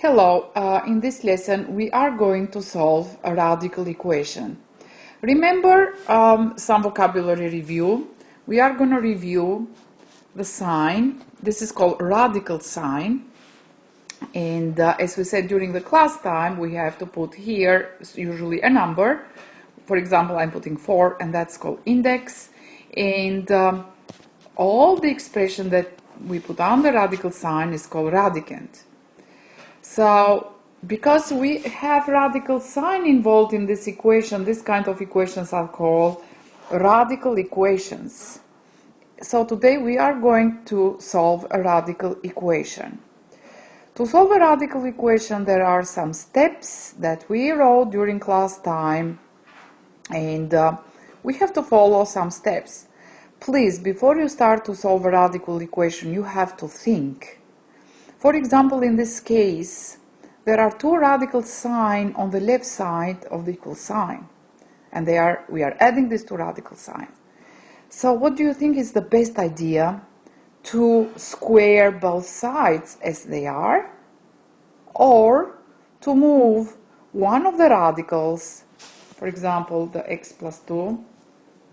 Hello, in this lesson we are going to solve a radical equation. Remember some vocabulary review. We are going to review the sign. This is called radical sign. And as we said during the class time, we have to put here usually a number. For example, I'm putting 4 and that's called index. And all the expression that we put on the radical sign is called radicand. So, because we have radical sign involved in this equation, this kind of equations are called radical equations. So today we are going to solve a radical equation. To solve a radical equation, there are some steps that we wrote during class time, and we have to follow some steps. Please, before you start to solve a radical equation, you have to think. For example, in this case, there are two radical signs on the left side of the equal sign, and we are adding these two radical signs. So what do you think is the best idea? To square both sides as they are, or to move one of the radicals, for example, the x plus 2,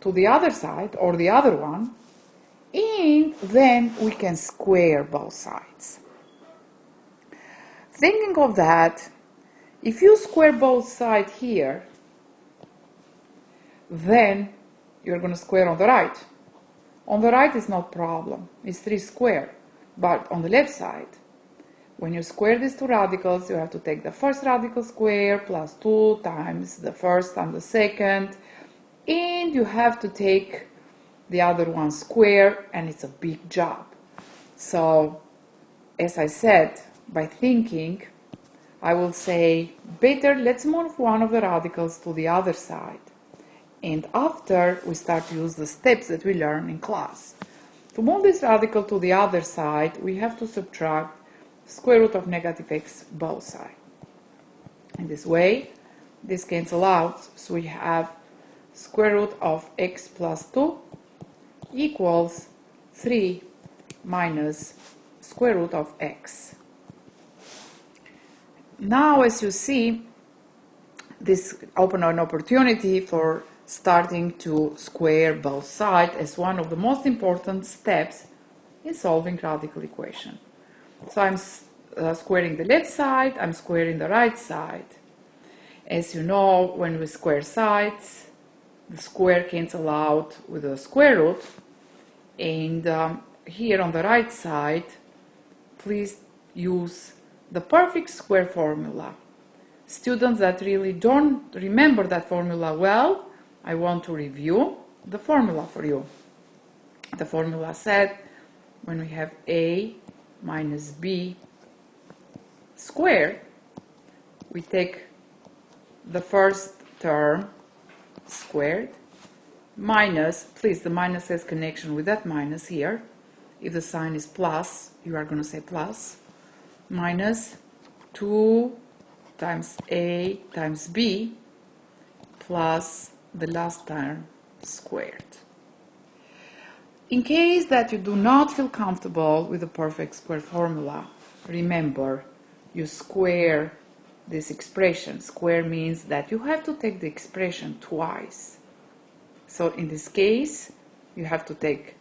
to the other side, or the other one, and then we can square both sides. Thinking of that, if you square both sides here, then you're going to square on the right. On the right is no problem, it's 3 squared. But on the left side, when you square these two radicals, you have to take the first radical square plus 2 times the first and the second, and you have to take the other one square, and it's a big job. So, as I said, by thinking, I will say, better let's move one of the radicals to the other side. And after, we start to use the steps that we learn in class. To move this radical to the other side, we have to subtract square root of negative x both sides. In this way, this cancels out, so we have square root of x plus 2 equals 3 minus square root of x. Now, as you see, this opens an opportunity for starting to square both sides as one of the most important steps in solving radical equation. So I'm squaring the left side, I'm squaring the right side. As you know, when we square sides, the square cancels out with the square root. And here on the right side, please use the perfect square formula. Students that really don't remember that formula well, I want to review the formula for you. The formula said when we have a minus b squared, we take the first term squared minus, please, the minus has connection with that minus here. If the sign is plus, you are going to say plus, minus 2 times a times b plus the last term squared. In case that you do not feel comfortable with the perfect square formula, remember, you square this expression. Square means that you have to take the expression twice. So in this case, you have to take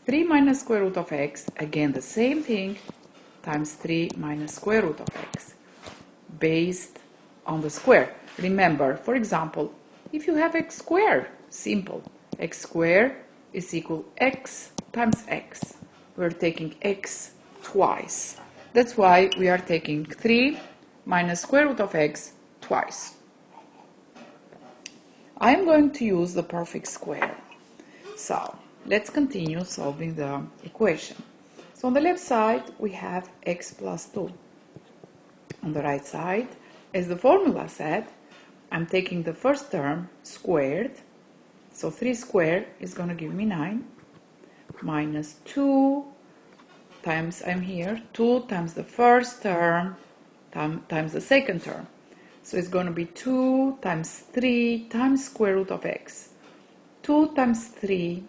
3 minus square root of x, again the same thing, times 3 minus square root of x, based on the square. Remember, for example, if you have x squared, simple, x squared is equal x times x. We're taking x twice. That's why we are taking 3 minus square root of x twice. I am going to use the perfect square. So, let's continue solving the equation. So on the left side, we have x plus 2. On the right side, as the formula said, I'm taking the first term squared. So 3 squared is going to give me 9. Minus 2 times, I'm here, 2 times the first term times the second term. So it's going to be 2 times 3 times square root of x. 2 times 3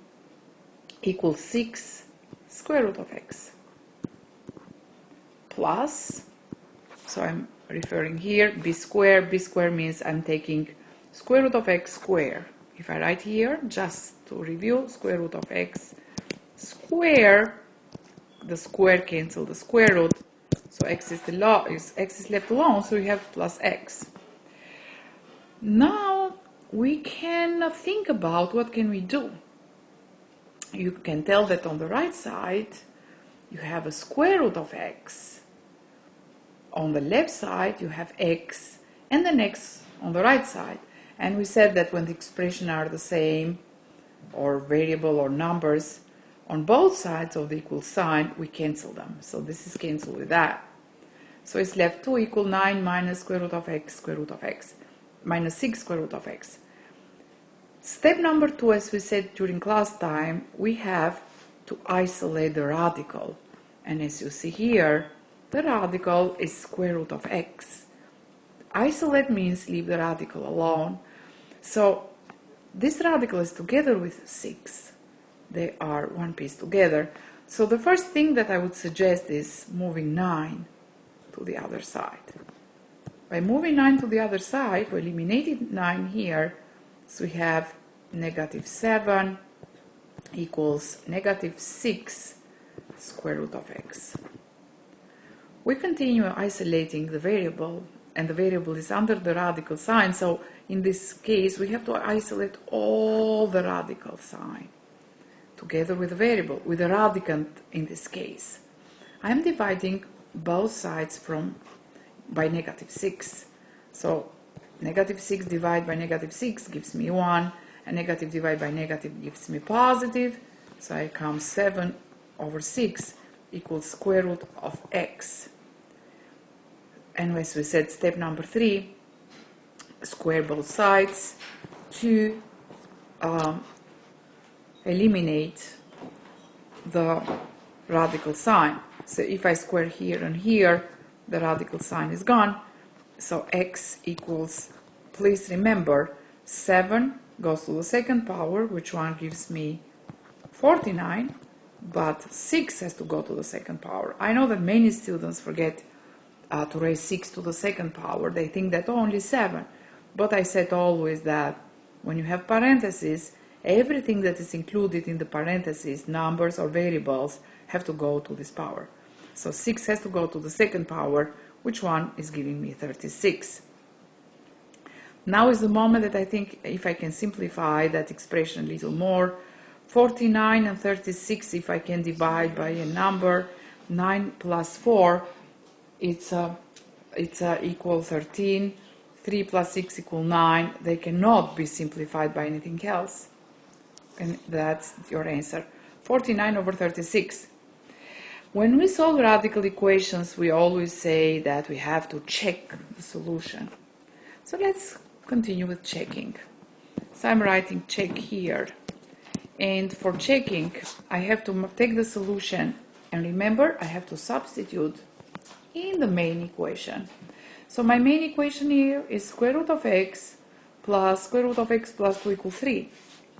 equals 6 square root of x. Plus So I'm referring here, b squared. B squared means I'm taking square root of x squared. If I write here, just to review, square root of x squared, the square cancel the square root, so x is left alone, so we have plus x. Now we can think about what can we do. You can tell that on the right side you have a square root of x. On the left side you have x and then x on the right side. And we said that when the expressions are the same, or variable or numbers, on both sides of the equal sign, we cancel them. So this is cancelled with that. So it's left 2 equal 9 minus square root of x, square root of x, minus 6 square root of x. Step number 2, as we said during class time, we have to isolate the radical. And as you see here, the radical is square root of x. Isolate means leave the radical alone. So this radical is together with 6. They are one piece together. So the first thing that I would suggest is moving 9 to the other side. By moving 9 to the other side, we eliminated 9 here, so we have negative 7 equals negative 6 square root of x. We continue isolating the variable, and the variable is under the radical sign, so in this case we have to isolate all the radical sign together with the variable, with the radicand in this case. I am dividing both sides by negative 6. So negative 6 divided by negative 6 gives me 1, and negative divided by negative gives me positive. So I come 7 over 6 equals square root of x. And as we said, step number 3, square both sides to eliminate the radical sign. So if I square here and here, the radical sign is gone. So x equals, please remember, 7 goes to the second power, which one gives me 49, but 6 has to go to the second power. I know that many students forget to raise 6 to the second power. They think that only 7. But I said always that when you have parentheses, everything that is included in the parentheses, numbers or variables, have to go to this power. So 6 has to go to the second power, which one is giving me 36. Now is the moment that I think if I can simplify that expression a little more. 49 and 36, if I can divide by a number, 9 plus 4, it's equal 13. 3 plus 6 equal 9. They cannot be simplified by anything else. And that's your answer. 49 over 36. When we solve radical equations, we always say that we have to check the solution. So let's continue with checking. So I'm writing check here. And for checking, I have to take the solution. And remember, I have to substitute in the main equation. So my main equation here is square root of x plus square root of x plus 2 equals 3.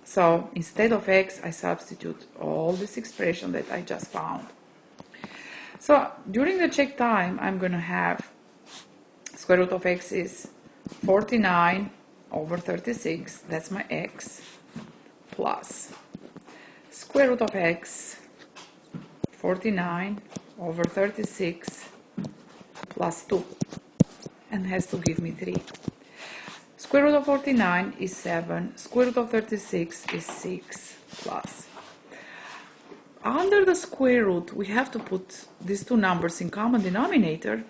So instead of x, I substitute all this expression that I just found. So during the check time, I'm going to have square root of x is 49 over 36, that's my x, plus square root of x, 49 over 36, plus 2, and has to give me 3. Square root of 49 is 7, square root of 36 is 6, plus. Under the square root, we have to put these two numbers in common denominator,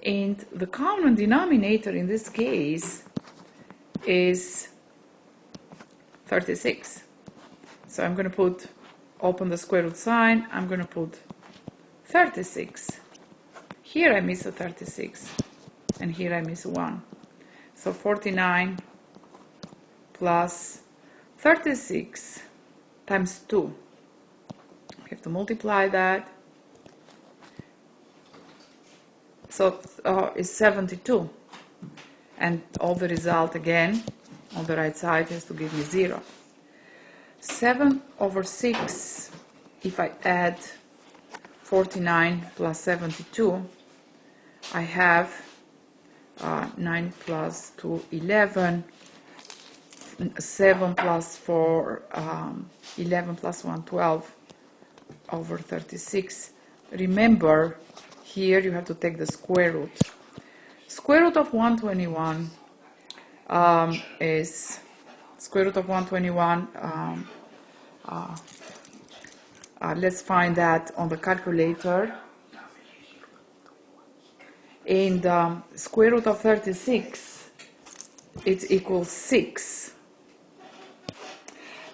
and the common denominator in this case is 36. So I'm going to open the square root sign, I'm going to put 36. Here I miss a 36, and here I miss 1. So 49 plus 36 times 2. I have to multiply that. So it's 72. And all the result again on the right side has to give me 0. 7 over 6, if I add 49 plus 72, I have 9 plus 2, 11, 7 plus 4, 11 plus 1, 12 over 36. Remember, here you have to take the square root. Square root of 121 is square root of 121. Let's find that on the calculator. And square root of 36, it equals 6.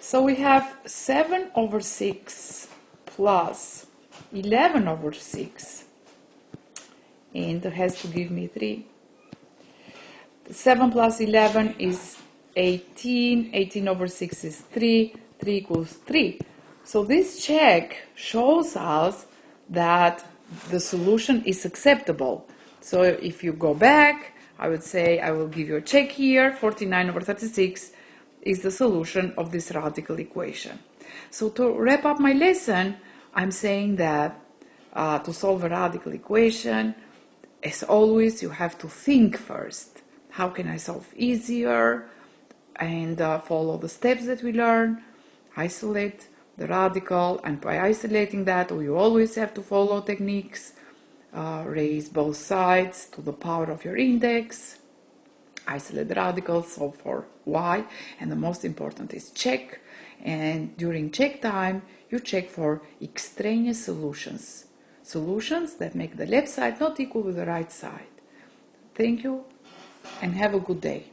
So we have 7 over 6 plus 11 over 6. And it has to give me 3. 7 plus 11 is 18. 18 over 6 is 3. 3 equals 3. So this check shows us that the solution is acceptable. So if you go back, I would say I will give you a check here. 49 over 36 is the solution of this radical equation. So to wrap up my lesson, I'm saying that to solve a radical equation, as always, you have to think first. How can I solve easier? And follow the steps that we learn. Isolate the radical, and by isolating that, you always have to follow techniques. Raise both sides to the power of your index. Isolate the radicals, solve for y, and the most important is check. And during check time, you check for extraneous solutions. Solutions that make the left side not equal with the right side. Thank you and have a good day.